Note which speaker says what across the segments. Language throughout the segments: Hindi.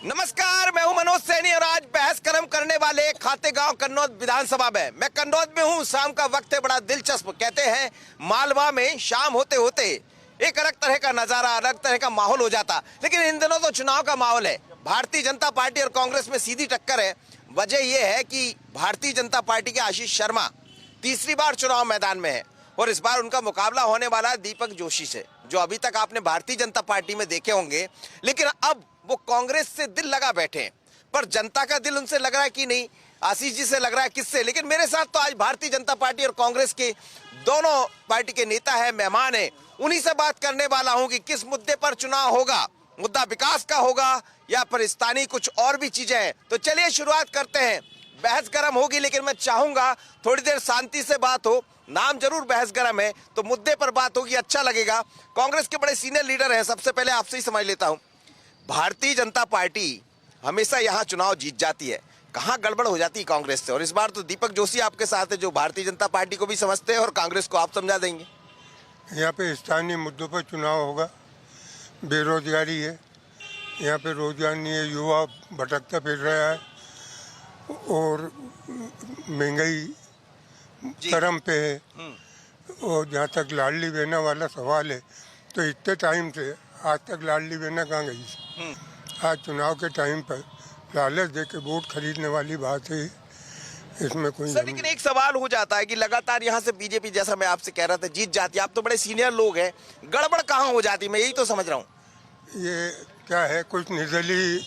Speaker 1: नमस्कार, मैं हूं मनोज सैनी और आज बहस कर्म करने वाले खातेगांव कन्नौज विधानसभा में मैं कन्नौज में हूं। शाम का वक्त है, बड़ा दिलचस्प। कहते हैं मालवा में शाम होते होते एक अलग तरह का नजारा, अलग तरह का माहौल हो जाता। लेकिन इन दिनों तो चुनाव का माहौल है। भारतीय जनता पार्टी और कांग्रेस में सीधी टक्कर है। वजह यह है कि भारतीय जनता पार्टी के आशीष शर्मा तीसरी बार चुनाव मैदान में है और इस बार उनका मुकाबला होने वाला है दीपक जोशी से, जो अभी तक आपने भारतीय जनता पार्टी में देखे होंगे, लेकिन अब वो कांग्रेस से दिल लगा बैठे हैं। पर जनता का दिल उनसे लग रहा है कि नहीं, आशीष जी से लग रहा है किससे। लेकिन मेरे साथ तो आज भारतीय जनता पार्टी और कांग्रेस के दोनों पार्टी के नेता है, मेहमान है। उन्हीं से बात करने वाला हूं कि किस मुद्दे पर चुनाव होगा, मुद्दा विकास का होगा या फिर स्थानीय कुछ और भी चीजें हैं। तो चलिए शुरुआत करते हैं। बहस गर्म होगी, लेकिन मैं चाहूंगा थोड़ी देर शांति से बात हो। नाम जरूर बहस गर्म है तो मुद्दे पर बात होगी, अच्छा लगेगा। कांग्रेस के बड़े सीनियर लीडर हैं, सबसे पहले आपसे ही समझ लेता हूं। भारतीय जनता पार्टी हमेशा यहाँ चुनाव जीत जाती है, कहाँ गड़बड़ हो जाती है कांग्रेस से? और इस बार तो दीपक जोशी आपके साथ है, जो भारतीय जनता पार्टी को भी समझते हैं और कांग्रेस को आप समझा देंगे।
Speaker 2: यहाँ पे स्थानीय मुद्दों पर चुनाव होगा। बेरोजगारी है, यहाँ पे रोजगार नहीं है, युवा भटकता फिर रहा है और महंगाई चरम पे है। और जहाँ तक लाडली बहना वाला सवाल है, तो इतने टाइम से आज तक लाडली बहना कहाँ गई? आज चुनाव के टाइम पर लालच दे के वोट खरीदने वाली बात है, इसमें कोई
Speaker 1: सर। लेकिन एक सवाल हो जाता है कि लगातार यहाँ से बीजेपी, जैसा मैं आपसे कह रहा था, जीत जाती है। आप तो बड़े सीनियर लोग हैं, गड़बड़ कहाँ हो जाती है? मैं यही तो समझ रहा हूँ।
Speaker 2: ये क्या है, कुछ निर्दलीय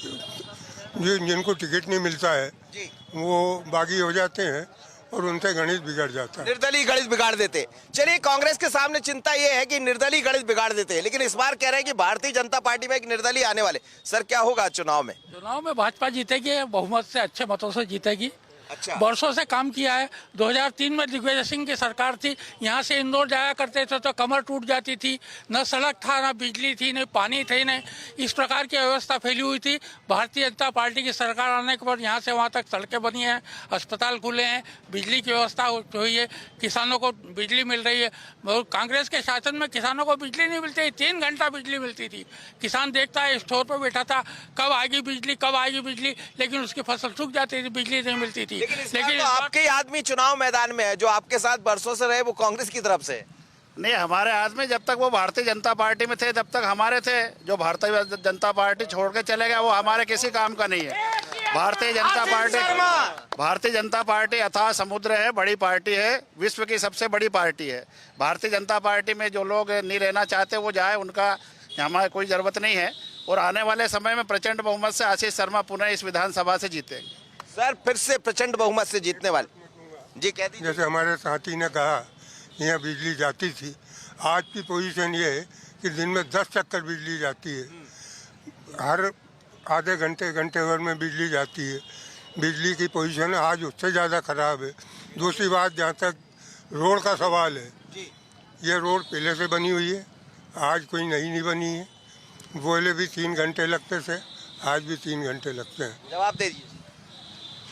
Speaker 2: जिनको टिकट नहीं मिलता है
Speaker 1: जी,
Speaker 2: वो बागी हो जाते हैं और उनसे गणित बिगड़ जाता है।
Speaker 1: निर्दलीय गणित बिगाड़ देते। चलिए, कांग्रेस के सामने चिंता ये है कि निर्दलीय गणित बिगाड़ देते हैं, लेकिन इस बार कह रहे हैं कि भारतीय जनता पार्टी में एक निर्दलीय आने वाले। सर, क्या होगा चुनाव में?
Speaker 3: चुनाव में भाजपा जीतेगी, बहुमत से, अच्छे मतों से जीतेगी।
Speaker 1: अच्छा।
Speaker 3: वर्षों से काम किया है। 2003 में दिग्विजय सिंह की सरकार थी, यहाँ से इंदौर जाया करते थे तो कमर टूट जाती थी। न सड़क था, न बिजली थी, न पानी थे, न इस प्रकार की व्यवस्था फैली हुई थी। भारतीय जनता पार्टी की सरकार आने के बाद यहाँ से वहाँ तक सड़कें बनी हैं, अस्पताल खुले हैं, बिजली की व्यवस्था हुई है, किसानों को बिजली मिल रही है। और कांग्रेस के शासन में किसानों को बिजली नहीं मिलती, 3 घंटा बिजली मिलती थी। किसान देखता है, स्टोर पर बैठा था, कब आएगी बिजली, कब आएगी बिजली, लेकिन उसकी फसल सूख जाती थी, बिजली नहीं मिलती थी।
Speaker 1: लेकिन तो आपके ही आदमी चुनाव मैदान में है, जो आपके साथ बरसों से रहे, वो कांग्रेस की तरफ से।
Speaker 4: नहीं, हमारे आदमी जब तक वो भारतीय जनता पार्टी में थे तब तक हमारे थे। जो भारतीय जनता पार्टी छोड़ के चले गए वो हमारे किसी काम का नहीं है। भारतीय जनता पार्टी अथाह समुद्र है, बड़ी पार्टी है, विश्व की सबसे बड़ी पार्टी है। भारतीय जनता पार्टी में जो लोग नहीं रहना चाहते वो जाए, उनका हमारे कोई जरूरत नहीं है। और आने वाले समय में प्रचंड बहुमत से आशीष शर्मा पुनः इस विधानसभा से जीतेंगे।
Speaker 1: सर, फिर से प्रचंड बहुमत से जीतने वाले जी कह दीजिए।
Speaker 2: जैसे हमारे साथी ने कहा, यहाँ बिजली जाती थी। आज की पोजीशन ये है कि दिन में 10 चक्कर बिजली जाती है, हर आधे घंटे भर में बिजली जाती है। बिजली की पोजीशन आज उससे ज़्यादा ख़राब है। दूसरी बात, जहाँ तक रोड का सवाल है, ये रोड पहले से बनी हुई है, आज कोई नई नहीं बनी है। पहले भी 3 घंटे लगते थे, आज भी 3 घंटे लगते हैं।
Speaker 1: जवाब दे दीजिए।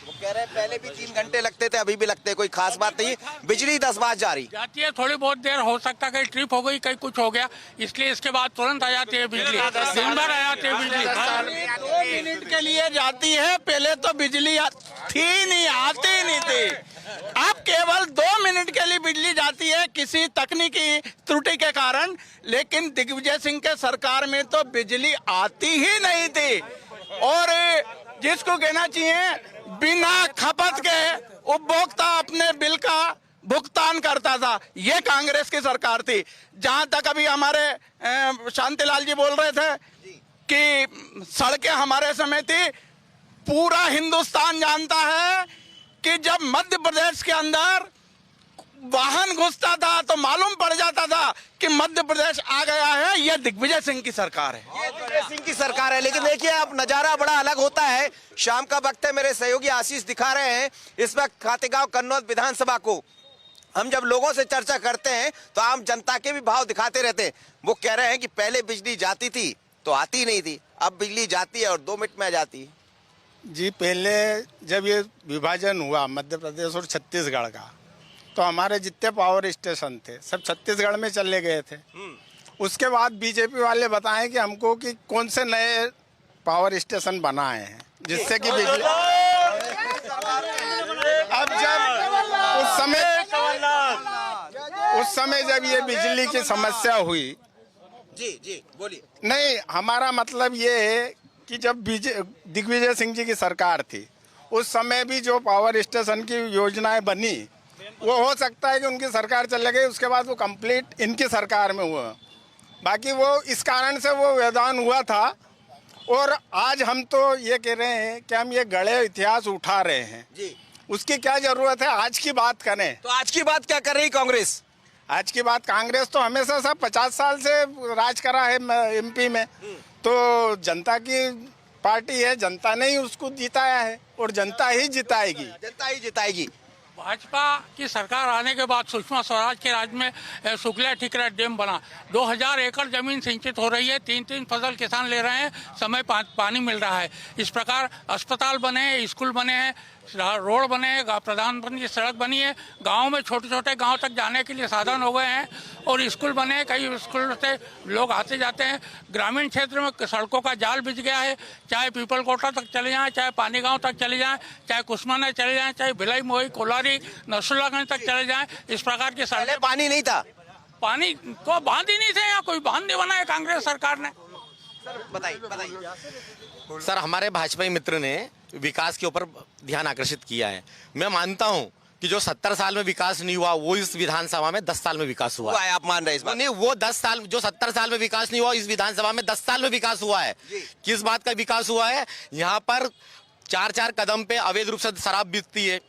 Speaker 1: वो कह रहे हैं पहले भी 3 घंटे लगते थे, अभी भी लगते हैं, कोई खास बात नहीं। बिजली 10 बार जारी
Speaker 3: जाती है, थोड़ी बहुत देर हो सकता है, कहीं ट्रिप हो गई, कहीं कुछ हो गया, इसलिए इसके बाद तुरंत आ जाती है बिजली, दिन भर आ जाती है बिजली।
Speaker 5: 2 मिनट के लिए जाती है, पहले तो बिजली थी नहीं, आती नहीं थी। अब केवल 2 मिनट के लिए बिजली जाती है किसी तकनीकी त्रुटि के कारण। लेकिन दिग्विजय सिंह के सरकार में तो बिजली आती ही नहीं थी। और जिसको कहना चाहिए, बिना खपत के उपभोक्ता अपने बिल का भुगतान करता था। ये कांग्रेस की सरकार थी। जहां तक अभी हमारे शांतिलाल जी बोल रहे थे कि सड़कें हमारे समय थी, पूरा हिंदुस्तान जानता है कि जब मध्य प्रदेश के अंदर वाहन घुसता था तो मालूम पड़ जाता था कि मध्य प्रदेश आ गया है। यह दिग्विजय सिंह की सरकार है,
Speaker 1: ये दिग्विजय सिंह की सरकार है। लेकिन देखिए, अब नजारा बड़ा अलग होता है। शाम का वक्त है, मेरे सहयोगी आशीष दिखा रहे हैं इस वक्त खातेगांव कन्नौज विधानसभा को। हम जब लोगों से चर्चा करते हैं तो आम जनता के भी भाव दिखाते रहते हैं। वो कह रहे हैं कि पहले बिजली जाती थी तो आती नहीं थी, अब बिजली जाती है और 2 मिनट में आ जाती है।
Speaker 5: जी, पहले जब ये विभाजन हुआ मध्य प्रदेश और छत्तीसगढ़ का, तो हमारे जितने पावर स्टेशन थे सब छत्तीसगढ़ में चले गए थे। उसके बाद बीजेपी वाले बताएं कि हमको कि कौन से नए पावर स्टेशन बनाए हैं जिससे कि बिजली अब जब उस समय जब ये बिजली की समस्या हुई,
Speaker 1: जी बोलिए।
Speaker 5: नहीं हमारा मतलब ये है कि जब दिग्विजय सिंह जी की सरकार थी उस समय भी जो पावर स्टेशन की योजनाएं बनी वो हो सकता है कि उनकी सरकार चले गई, उसके बाद वो कंप्लीट इनकी सरकार में हुआ। बाकी वो इस कारण से वो व्यवधान हुआ था। और आज हम तो ये कह रहे हैं कि हम ये गड़े इतिहास उठा रहे हैं
Speaker 1: जी,
Speaker 5: उसकी क्या जरूरत है, आज की बात करें।
Speaker 1: तो आज की बात क्या कर रही कांग्रेस?
Speaker 5: आज की बात कांग्रेस तो हमेशा सब 50 साल से राज करा है एमपी में, तो जनता की पार्टी है, जनता ने ही उसको जिताया है और जनता ही जिताएगी।
Speaker 1: जनता ही जिताएगी।
Speaker 3: भाजपा की सरकार आने के बाद सुषमा स्वराज के राज में शुक्ला टिकरा डैम बना, 2000 एकड़ जमीन सिंचित हो रही है, 3-3 फसल किसान ले रहे हैं, समय पानी मिल रहा है। इस प्रकार अस्पताल बने हैं, स्कूल बने हैं, रोड बने हैं, प्रधानमंत्री की सड़क बनी है, गांव में छोटे छोटे गांव तक जाने के लिए साधन हो गए हैं और स्कूल बने हैं, कई स्कूल से लोग आते जाते हैं। ग्रामीण क्षेत्र में सड़कों का जाल बिछ गया है, चाहे पीपल कोटा तक चले जाएं, चाहे पानी गांव तक चले जाएं, चाहे कुसमाना चले जाएं, चाहे भिलाई मोही कोलारी नसरुल्लागंज तक चले जाएं, इस प्रकार की
Speaker 1: पहले पानी नहीं था,
Speaker 3: पानी को बांध ही नहीं थे, यहाँ कोई बांध नहीं बनाया कांग्रेस सरकार ने।
Speaker 1: बताइए।
Speaker 6: सर हमारे भाजपाई मित्र ने विकास के ऊपर ध्यान आकर्षित किया है। मैं मानता हूं कि जो 70 साल में विकास नहीं हुआ वो इस विधानसभा में 10 साल में विकास हुआ है।
Speaker 1: आप मान रहे हैं इस बात?
Speaker 6: नहीं, वो 10 साल, जो 70 साल में विकास नहीं हुआ इस विधानसभा में 10 साल में विकास हुआ है। किस बात का विकास हुआ है? यहाँ पर 4-4 कदम पे अवैध रूप से शराब बिकती है,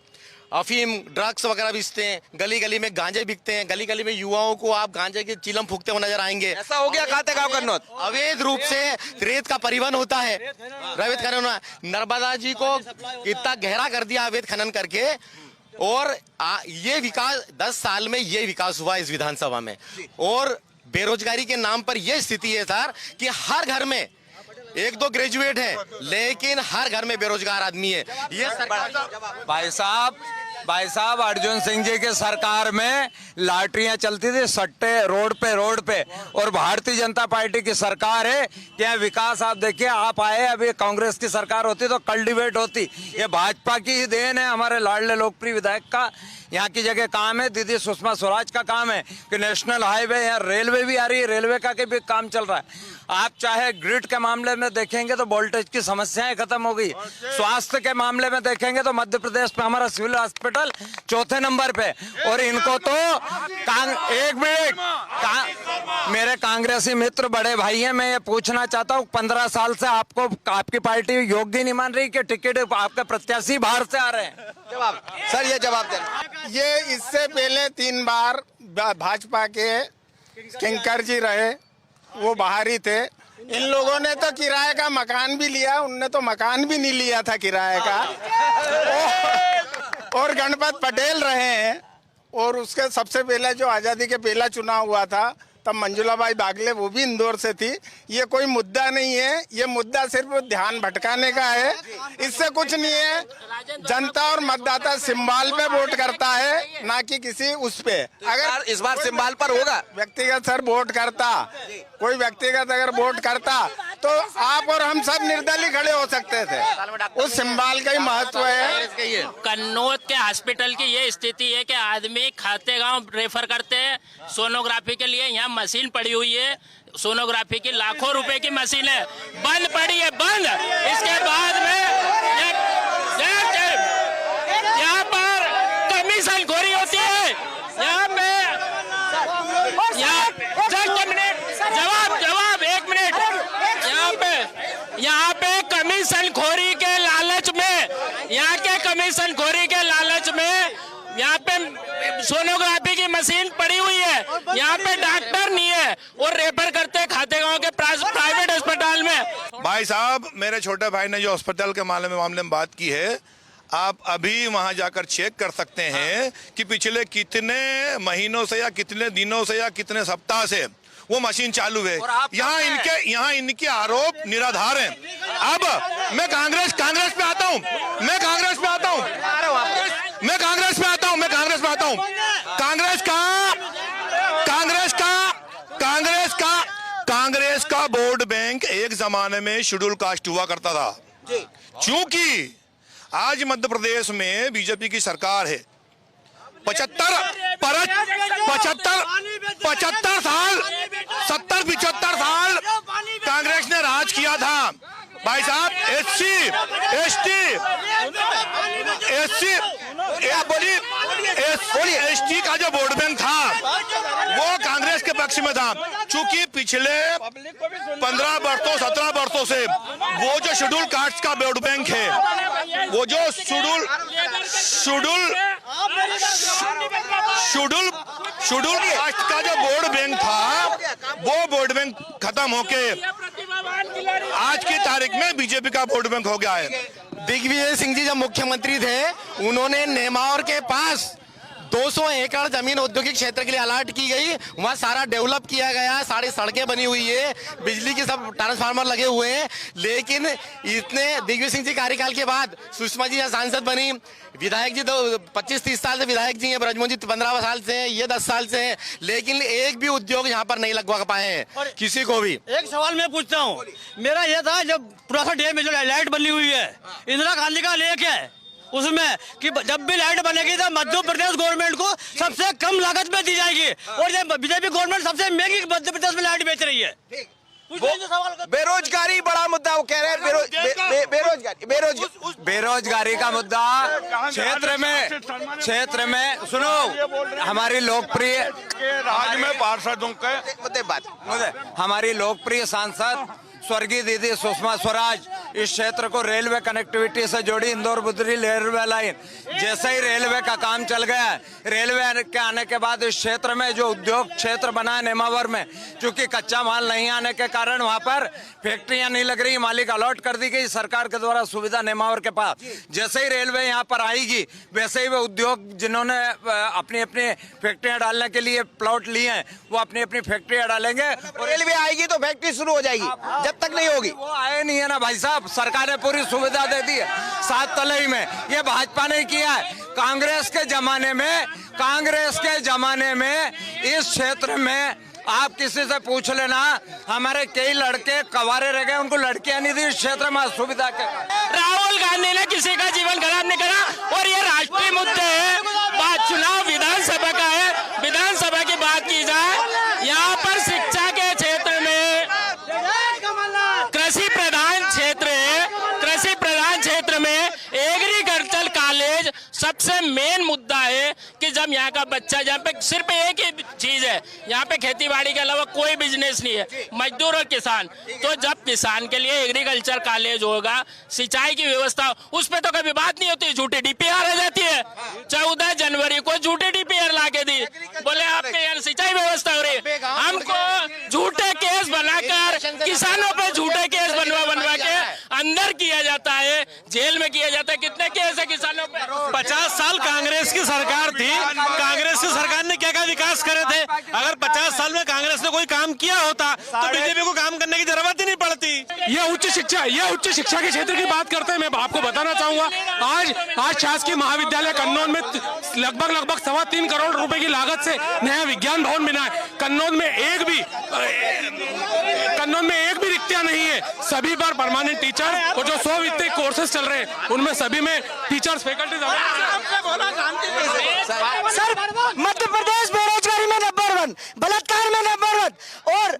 Speaker 6: अफीम ड्रग्स वगैरह बेचते हैं, गली गली में गांजे बिकते हैं, गली गली में युवाओं को आप गांजे के चिलम फूकते हुए नजर आएंगे।
Speaker 1: ऐसा हो गया खातेगांव कन्नौज।
Speaker 6: अवैध रूप से रेत का परिवहन होता है, रेत खनन। नर्मदा जी को इतना गहरा कर दिया अवैध खनन करके, और ये विकास 10 साल में ये विकास हुआ इस विधानसभा में। और बेरोजगारी के नाम पर ये स्थिति है सर कि हर घर में 1-2 ग्रेजुएट है लेकिन हर घर में बेरोजगार आदमी है। ये सरकार
Speaker 7: भाई साहब अर्जुन सिंह जी की सरकार में लॉटरियां चलती थी सट्टे रोड पे, और भारतीय जनता पार्टी की सरकार है कि यहाँ विकास आप देखिए, आप आए, अभी कांग्रेस की सरकार होती तो कल्टीवेट होती। ये भाजपा की ही देन है, हमारे लाडले लोकप्रिय विधायक का यहाँ की जगह काम है, दीदी सुषमा स्वराज का काम है कि नेशनल हाईवे, यहाँ रेलवे भी आ रही है, रेलवे का भी काम चल रहा है। आप चाहे ग्रिड के मामले में देखेंगे तो वोल्टेज की समस्याएं खत्म हो गई, स्वास्थ्य के मामले में देखेंगे तो मध्य प्रदेश में हमारा सिविल हॉस्पिटल 4थे नंबर पे, और इनको तो एक मिनट मेरे कांग्रेसी मित्र बड़े भाई हैं, मैं ये पूछना चाहता हूँ 15 साल से आपको आपकी पार्टी योग्य नहीं मान रही कि टिकट आपके प्रत्याशी बाहर से आ रहे हैं?
Speaker 1: जवाब सर, ये जवाब देना।
Speaker 5: ये इससे पहले 3 बार भाजपा के किंकर जी रहे, वो बाहर ही थे। इन लोगों ने तो किराए का मकान भी लिया, उनने तो मकान भी नहीं लिया था किराए का। और गणपत पटेल रहे हैं, और उसके सबसे पहले जो आज़ादी के पहला चुनाव हुआ था तब मंजुलाबाई बागले, वो भी इंदौर से थी। ये कोई मुद्दा नहीं है, ये मुद्दा सिर्फ ध्यान भटकाने का है, इससे कुछ नहीं है। जनता और मतदाता सिंबल पे वोट करता है, ना कि किसी उस पे। अगर
Speaker 1: इस बार सिंबल पर होगा,
Speaker 5: व्यक्तिगत सर वोट करता, कोई व्यक्तिगत अगर वोट करता तो आप और हम सब निर्दलीय खड़े हो सकते थे। उस सिंबल का ही महत्व है।
Speaker 8: कन्नौज के हॉस्पिटल की ये स्थिति है कि आदमी खातेगांव रेफर करते हैं सोनोग्राफी के लिए, यहाँ मशीन पड़ी हुई है, सोनोग्राफी की लाखों रुपए की मशीन है, बंद पड़ी है, बंद। इसके बाद में यहाँ पर कमीशन खोरी होती है, यहाँ पे जवाब 1 मिनट, यहाँ पे कमीशन खोरी के लालच में, यहाँ के कमीशन खोरी के लालच में यहाँ पे सोनोग्राफी की मशीन पड़ी हुई है, यहाँ पे डॉक्टर नहीं है और रेफर करते हैं खातेगांव के प्राइवेट अस्पताल में।
Speaker 9: भाई साहब, मेरे छोटे भाई ने जो अस्पताल के मामले में बात की है, आप अभी वहां जाकर चेक कर सकते हैं कि पिछले कितने महीनों से या कितने दिनों से या कितने सप्ताह से वो मशीन चालू है। यहाँ इनके आरोप निराधार हैं। अब मैं कांग्रेस पे आता हूँ, कांग्रेस का वोट बैंक एक जमाने में शेड्यूल कास्ट हुआ करता था। क्योंकि आज मध्य प्रदेश में बीजेपी की सरकार है। 75 साल 70-75 साल कांग्रेस ने राज किया था भाई साहब। एसटी का जो वोट बैंक था वो कांग्रेस के पक्ष में था। चूंकि पिछले 15 वर्षों 17 वर्षों से वो जो शेड्यूल कास्ट का वोट बैंक है, वो जो शेड्यूल कास्ट का जो वोट बैंक था, वो वोट बैंक खत्म होके आज की तारीख में बीजेपी का वोट बैंक हो गया है।
Speaker 6: दिग्विजय सिंह जी जब मुख्यमंत्री थे, उन्होंने नेमावर के पास 200 एकड़ जमीन औद्योगिक क्षेत्र के लिए अलॉट की गई। वहाँ सारा डेवलप किया गया, सारी सड़कें बनी हुई है, बिजली के सब ट्रांसफार्मर लगे हुए हैं। लेकिन इतने दिग्विजय सिंह जी कार्यकाल के बाद सुषमा जी यहाँ सांसद बनी, विधायक जी तो 25-30 साल से विधायक जी हैं, ब्रजमोहन जी 15 साल से हैं, ये 10 साल से हैं, लेकिन एक भी उद्योग यहाँ पर नहीं लगवा पाए हैं किसी को भी।
Speaker 10: एक सवाल मैं पूछता हूँ, मेरा ये था जब पुराना डैम में जो लाइट बनी हुई है, इंदिरा गांधी का लेख है उसमें कि जब भी लाइट बनेगी तो मध्य प्रदेश गवर्नमेंट को सबसे कम लागत में दी जाएगी, और ये बीजेपी गवर्नमेंट सबसे महंगी मध्य प्रदेश में लाइट बेच रही है।
Speaker 1: बेरोजगारी बड़ा मुद्दा, वो कह रहे हैं
Speaker 7: बेरोजगारी का मुद्दा क्षेत्र में सुनो, हमारी लोकप्रिय
Speaker 9: राज्य में पार्षदों के
Speaker 7: हमारी लोकप्रिय सांसद स्वर्गीय दीदी सुषमा स्वराज इस क्षेत्र को रेलवे कनेक्टिविटी से जोड़ी, इंदौर बुधरी रेलवे लाइन। जैसे ही रेलवे का काम चल गया, रेलवे के आने के बाद इस क्षेत्र में जो उद्योग क्षेत्र बना है नेमावर में, चूंकि कच्चा माल नहीं आने के कारण वहां पर फैक्ट्रियां नहीं लग रही, मालिक अलॉट कर दी गई सरकार के द्वारा सुविधा नेमावर के पास। जैसे ही रेलवे यहाँ पर आएगी, वैसे ही वो उद्योग जिन्होंने अपनी अपनी फैक्ट्रियां डालने के लिए प्लॉट लिए हैं, वो अपनी अपनी फैक्ट्रियां डालेंगे।
Speaker 1: और रेलवे आएगी तो फैक्ट्री शुरू हो जाएगी, जब तक नहीं होगी।
Speaker 7: वो आए नहीं है ना भाई साहब, सरकार ने पूरी सुविधा दे दी है 7 तलई में। ये भाजपा ने किया है। कांग्रेस के जमाने में इस क्षेत्र में आप किसी से पूछ लेना, हमारे कई लड़के कवारे रह गए, उनको लड़कियां नहीं दी इस क्षेत्र में सुविधा के।
Speaker 8: राहुल गांधी ने किसी का जीवन खराब नहीं करा, और ये राष्ट्रीय मुद्दे है। बात चुनाव विधानसभा का है, विधानसभा की बात की जाए, यहाँ पर शिक्षा के क्षेत्र में कृषि प्रधान क्षेत्र में एग्रीकल्चर कॉलेज सबसे मेन मुद्दा है कि जब यहाँ का बच्चा, जहाँ पे सिर्फ एक ही चीज है, यहाँ पे खेतीबाड़ी के अलावा कोई बिजनेस नहीं है, मजदूर और किसान। तो जब किसान के लिए एग्रीकल्चर कॉलेज होगा, सिंचाई की व्यवस्था, उस पर तो कभी बात नहीं होती, झूठी डीपीआर आ जाती है। 14 जनवरी को झूठी डीपीआर ला के दी, बोले आपके यहाँ सिंचाई व्यवस्था हो रही है। हमको झूठे केस बनाकर किसानों पर झूठे केस बनवा के अंदर किया जाता है, जेल में किया जाता है। कितने केस है किसानों पे?
Speaker 10: 50 साल कांग्रेस की सरकार थी, कांग्रेस की सरकार ने क्या क्या विकास करे थे? अगर 50 साल में कांग्रेस ने कोई काम किया होता तो बीजेपी को काम करने की जरूरत ही नहीं पड़ती।
Speaker 11: ये उच्च शिक्षा के क्षेत्र की बात करते हैं। मैं आपको बताना चाहूंगा, आज शासकीय महाविद्यालय कन्नौज में लगभग 3.25 करोड़ रुपए की लागत से नया विज्ञान भवन बना है। कन्नौज में एक भी रिक्तियां नहीं है, सभी पर परमानेंट टीचर, और जो 100 वित्तीय कोर्सेज चल रहे हैं उनमें सभी में teachers faculty.
Speaker 12: Sir, Madhya Pradesh बेरोजगारी में नंबर 1, बलात्कार में नंबर 1, और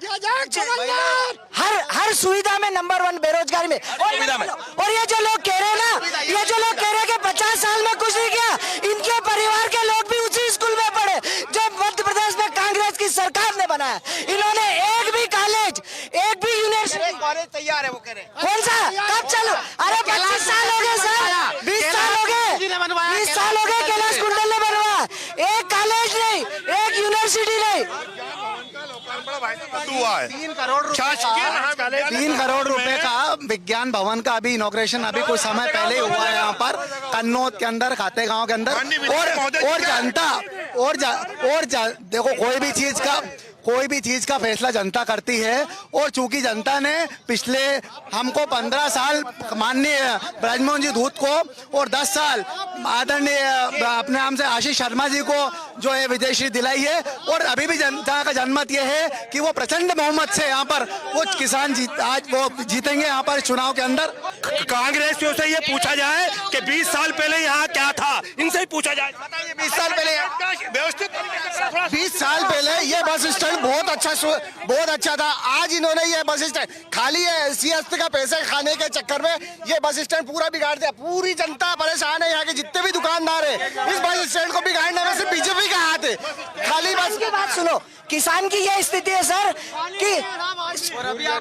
Speaker 12: हर सुविधा में नंबर 1 बेरोजगारी में। और ये जो लोग कह रहे हैं ना, ये जो लोग कह रहे हैं कि 50 साल में कुछ नहीं किया, इनके परिवार के लोग भी उसी स्कूल में पढ़े जो मध्य प्रदेश में कांग्रेस की सरकार ने बनाया। इन्होंने एक भी कॉलेज, एक भी यूनिवर्सिटी,
Speaker 1: कॉलेज तैयार है वो कह रहे हैं।
Speaker 12: कौन सा, कब चालू? अरे 25 साल हो गए सर, 20 साल हो गए, 20 साल हो गए कैलाश कुंडल ने बनवाया। एक कॉलेज नहीं, एक यूनिवर्सिटी नहीं।
Speaker 10: 3 करोड़ रुपए का विज्ञान भवन का अभी इनॉग्रेशन अभी कुछ समय पहले हुआ है यहाँ पर कन्नौज के अंदर, खातेगांव के अंदर। और जनता देखो,
Speaker 12: कोई भी चीज का फैसला जनता करती है। और चूंकि जनता ने पिछले हमको 15 साल माननीय ब्रजमोहन जी धूत को और 10 साल आदरणीय अपने नाम से आशीष शर्मा जी को जो है विजयश्री दिलाई है। और अभी भी जनता का जनमत यह है कि वो प्रचंड बहुमत से यहाँ पर वो किसान आज वो जीतेंगे यहाँ पर चुनाव के अंदर।
Speaker 10: कांग्रेसियों से ये पूछा जाए कि 20 साल पहले यहाँ क्या था, इनसे ही पूछा जाए।
Speaker 1: 20 साल पहले
Speaker 10: व्यवस्थित
Speaker 1: 20 साल पहले ये बस स्टैंड बहुत अच्छा था। आज इन्होंने ये बस स्टैंड खाली है सियासत का पैसे खाने के चक्कर में ये बस स्टैंड पूरा बिगाड़ दिया। पूरी जनता परेशान है, यहाँ के जितने भी दुकानदार है इस बस स्टैंड को बिगाड़ने में से बीजेपी का हाथ है। खाली बस की बात सुनो, किसान की ये स्थिति है सर कि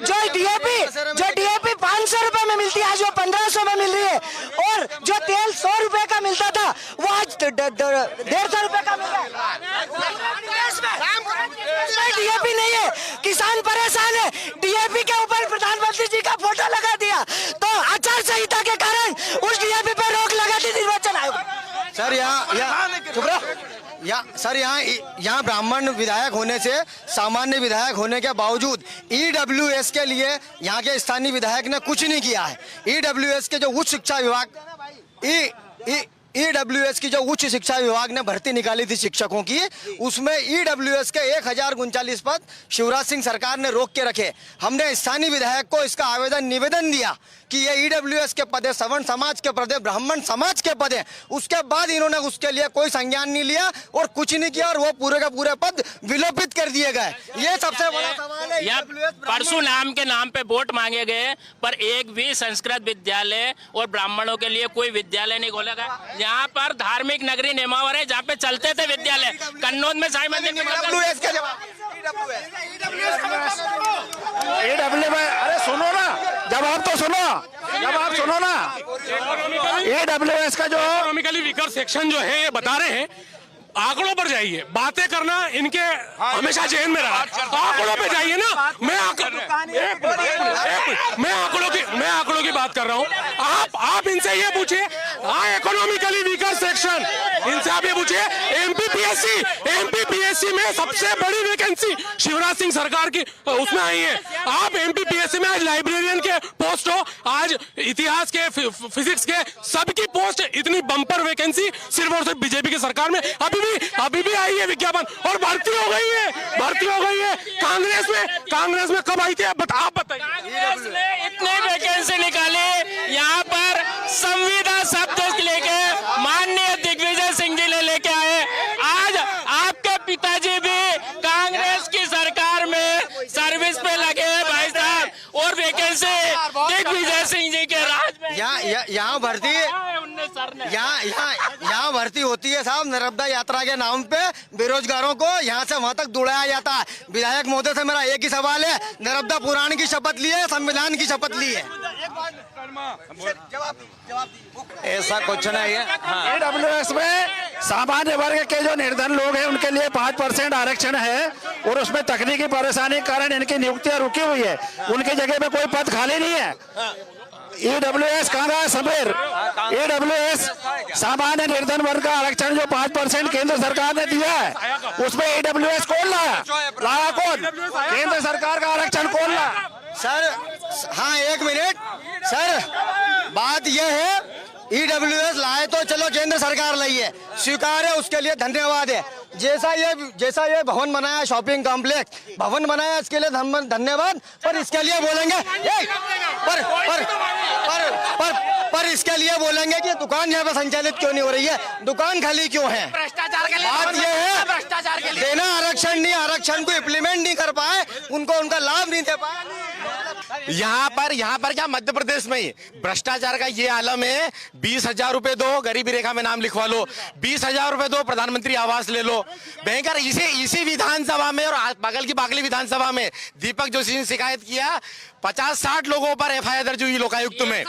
Speaker 1: जो डीएपी 500 रुपए में मिलती है आज वो 1500 में मिल रही है। और जो तेल 100 रुपए का मिलता था वो आज 150 रुपए का मिल रहा है। डीएपी नहीं है, किसान परेशान है। डीएपी के ऊपर प्रधानमंत्री जी का फोटो लगा दिया तो आचार संहिता के कारण उस डीएपी पर रोक लगा दी निर्वाचन आयोग।
Speaker 12: सर यहाँ ब्राह्मण विधायक होने से सामान्य विधायक होने के बावजूद ईडब्ल्यूएस के लिए यहाँ के स्थानीय विधायक ने कुछ नहीं किया है। ईडब्ल्यूएस के जो उच्च शिक्षा विभाग ईडब्ल्यूएस की जो उच्च शिक्षा विभाग ने भर्ती निकाली थी शिक्षकों की, उसमें ईडब्ल्यूएस के 1039 पद शिवराज सिंह सरकार ने रोक के रखे। हमने स्थानीय विधायक को इसका निवेदन दिया कि ये ईडब्ल्यूएस के पद है, सवर्ण समाज के पद है, ब्राह्मण समाज के पद है। उसके बाद इन्होंने उसके लिए कोई संज्ञान नहीं लिया और कुछ नहीं किया और वो पूरे के पूरे पद विलोपित कर दिए गए। ये सबसे बड़ा सवाल है।
Speaker 8: परशुराम के नाम पे वोट मांगे गए पर एक भी संस्कृत विद्यालय और ब्राह्मणों के लिए कोई विद्यालय नहीं खोला गया। यहाँ पर धार्मिक नगरी नेमावर है जहाँ पे चलते थे विद्यालय। कन्नौज में साई मंदिर
Speaker 4: अरे सुनो ना, जवाब तो सुनो ना। AWS का जो
Speaker 11: इकोनॉमिकली वीकर सेक्शन जो है ये बता रहे हैं, आंकड़ों पर जाइए। बातें करना इनके हमेशा जेल में रहा। आंकड़ों पे जाइए ना। मैं आंकड़ों की बात कर रहा हूँ। आप इनसे ये पूछिए, इकोनॉमिकली वीकर सेक्शन, इनसे आप ये पूछिए। एमपीपीएससी में सबसे बड़ी वैकेंसी शिवराज सिंह सरकार की उसमें आई है। आप एमपीपीएससी में आज लाइब्रेरियन के पोस्ट हो, आज इतिहास के फिजिक्स के सबकी पोस्ट, इतनी बम्पर वैकेंसी सिर्फ और सिर्फ बीजेपी की सरकार में अभी भी आई है विज्ञापन और भर्ती हो गई है। कांग्रेस में कब आई थी आप बताइए।
Speaker 8: कांग्रेस ने इतनी वैकेंसी निकाली, यहाँ पर संविदा शब्द लेके माननीय दिग्विजय सिंह जी ने लेके आए। आज आपके पिताजी भी कांग्रेस की सरकार में सर्विस पे लगे हैं भाई साहब, और वैकेंसी दिग्विजय सिंह जी के राज में
Speaker 12: यहाँ भर्ती होती है साहब। नर्मदा यात्रा के नाम पे बेरोजगारों को यहाँ से वहाँ तक दौड़ाया जाता है। विधायक महोदय से मेरा एक ही सवाल है, नर्मदा पुराण की शपथ ली है, संविधान की शपथ ली है?
Speaker 7: ऐसा कुछ नहीं है।
Speaker 4: AWS में सामान्य वर्ग के जो निर्धन लोग हैं उनके लिए 5% आरक्षण है और उसमें तकनीकी परेशानी के कारण इनकी नियुक्तियां रुकी हुई है। उनकी जगह पे कोई पद खाली नहीं है। AWS कहाँ गया समीर? AWS सामान्य निर्धन वर्ग का आरक्षण जो 5% केंद्र सरकार ने दिया है उसमें AWS कौन लाया कौन? केंद्र सरकार का आरक्षण कौन लाया?
Speaker 12: सर हाँ, एक मिनट सर, बात यह है ईडब्ल्यूएस लाए तो चलो केंद्र सरकार लाई है, स्वीकार है, उसके लिए धन्यवाद है। जैसा ये भवन बनाया, शॉपिंग कॉम्प्लेक्स भवन बनाया, इसके लिए धन्यवाद। पर इसके लिए बोलेंगे पर इसके लिए बोलेंगे कि दुकान यहाँ पे संचालित क्यों नहीं हो रही है, दुकान खाली क्यों है?
Speaker 8: भ्रष्टाचार के लिए
Speaker 12: बात यह है,
Speaker 8: भ्रष्टाचार के लिए
Speaker 12: देना आरक्षण नहीं, आरक्षण को इम्प्लीमेंट नहीं कर पाए, उनको उनका लाभ नहीं दे पाए।
Speaker 6: यहाँ पर क्या मध्य प्रदेश में ही भ्रष्टाचार का ये आलम है। 20,000 रुपए दो, गरीबी रेखा में नाम लिखवा लो, 20,000 रुपए दो, प्रधानमंत्री आवास ले लो। भयंकर इसी विधानसभा में और बगल की बागली विधानसभा में दीपक जोशी ने शिकायत किया, 50-60 लोगों पर FIR दर्ज हुई लोकायुक्त में।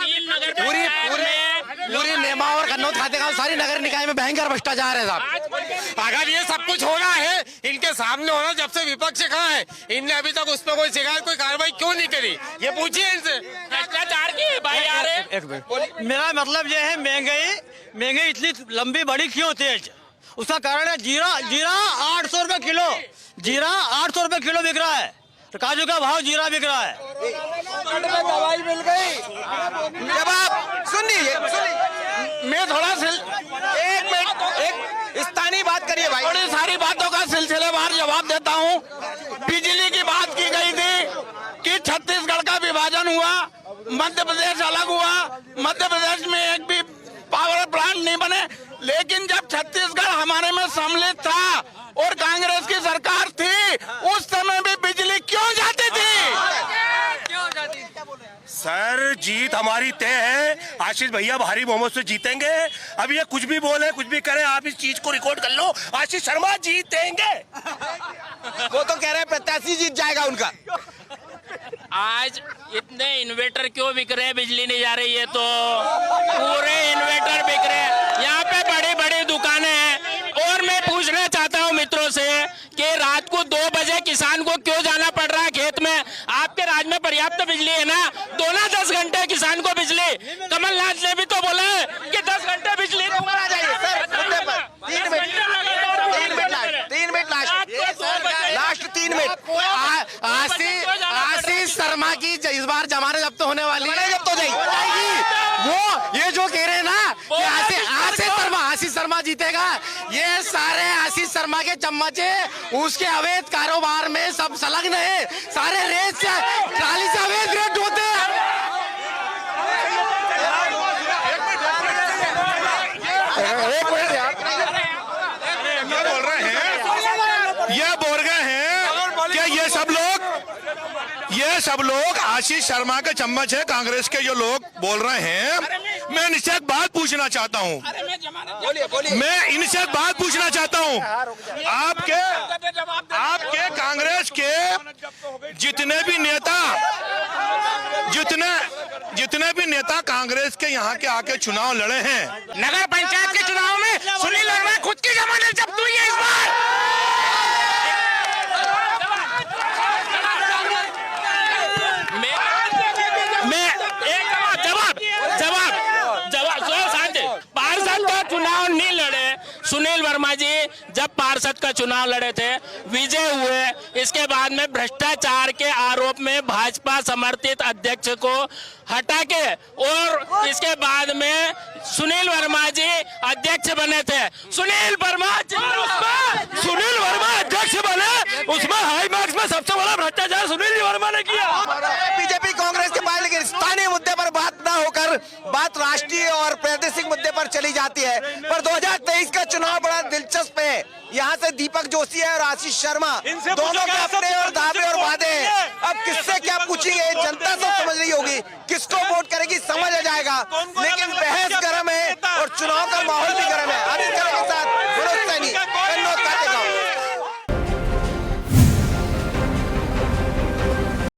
Speaker 6: पूरी नेमा और कन्नौज खातेगांव सारी नगर निकाय में भयंकर भ्रष्टाचार है साहब।
Speaker 11: अगर ये सब कुछ हो रहा है इनके सामने हो रहा, जब से विपक्ष कहा है इनने अभी तक उस पर कोई शिकायत, कोई कार्रवाई क्यों नहीं करी, ये पूछिए इनसे।
Speaker 8: भ्रष्टाचार की भाई यार,
Speaker 10: मेरा मतलब ये है महंगाई इतनी लंबी बड़ी क्यों होती है? उसका कारण है जीरा 800 रुपए किलो, जीरा 800 रुपए किलो बिक रहा है, तो काजू का भाव जीरा बिक रहा है।
Speaker 1: दवाई मिल गई। जब आप सुनिए
Speaker 5: मैं थोड़ा
Speaker 1: एक मिनट, एक स्थानीय बात करिए भाई।
Speaker 5: थोड़ी सारी बातों का सिलसिलेवार जवाब देता हूँ। बिजली की बात की गई थी कि छत्तीसगढ़ का विभाजन हुआ, मध्य प्रदेश अलग हुआ, मध्य प्रदेश में एक भी पावर प्लांट नहीं बने, लेकिन जब छत्तीसगढ़ हमारे में सम्मिलित था और कांग्रेस की सरकार थी, उस समय भी बिजली क्यों जाती थी?
Speaker 11: सर जीत हमारी तय है, आशीष भैया भारी बहुमत से जीतेंगे। अब ये कुछ भी बोले कुछ भी करें, आप इस चीज को रिकॉर्ड कर लो, आशीष शर्मा जीतेंगे।
Speaker 1: वो तो कह रहे हैं प्रत्याशी जीत जाएगा उनका।
Speaker 8: आज इतने इन्वर्टर क्यों बिक रहे हैं? बिजली नहीं जा रही है तो पूरे इन्वर्टर बिक रहे हैं। यहाँ पे बड़ी बड़ी दुकानें हैं। और मैं पूछना चाहता हूँ मित्रों से कि रात को 2 बजे किसान को क्यों जाना पड़ रहा है खेत में? आपके राज्य में पर्याप्त बिजली है ना? दो ना 10 घंटे किसान को बिजली। कमलनाथ ने भी तो बोला है कि 10 घंटे बिजली दूंगा।
Speaker 1: 3 मिनट
Speaker 6: आशीष शर्मा की इस बार जमानत जब्त होने वाली है, जब्त हो जाएगी। वो ये जो कह रहे हैं ना कि आशीष शर्मा जीतेगा, ये सारे आशीष शर्मा के चम्मच है, उसके अवैध कारोबार में सब संलग्न है, सारे रेत से ट्राली से अवैध रेट होते हैं।
Speaker 9: ये बोल रहे हैं कि ये सब लोग आशीष शर्मा के चम्मच है, कांग्रेस के जो लोग बोल रहे हैं। मैं इनसे एक बात पूछना चाहता हूँ, मैं इनसे एक बात पूछना चाहता हूँ। आपके कांग्रेस के जितने भी नेता कांग्रेस के यहाँ के आके चुनाव लड़े हैं,
Speaker 8: नगर पंचायत के चुनाव में सुनील वर्मा खुद की जमानत जब्त हुई है इस बार। पार्षद का चुनाव नहीं लड़े सुनील वर्मा जी। जब पार्षद का चुनाव लड़े थे, विजय हुए, इसके बाद में भ्रष्टाचार के आरोप में भाजपा समर्थित अध्यक्ष को हटा के और इसके बाद में सुनील वर्मा जी अध्यक्ष बने थे। सुनील वर्मा अध्यक्ष बने, उसमें हाई मार्क्स में सबसे बड़ा भ्रष्टाचार सुनील वर्मा ने किया।
Speaker 1: बीजेपी कांग्रेस के पास लेकिन स्थानीय मुद्दे पर बात ना होकर बात राष्ट्रीय और प्रादेशिक मुद्दे पर चली जाती है। पर 2023 का चुनाव बड़ा दिलचस्प है। यहाँ से दीपक जोशी है और आशीष शर्मा, दोनों के अपने और दावे और वादे हैं। अब किससे क्या पूछेंगे, जनता सब समझ रही होगी, किसको वोट करेगी समझ आ जाएगा। लेकिन बहस गर्म है और चुनाव का माहौल भी गर्म है।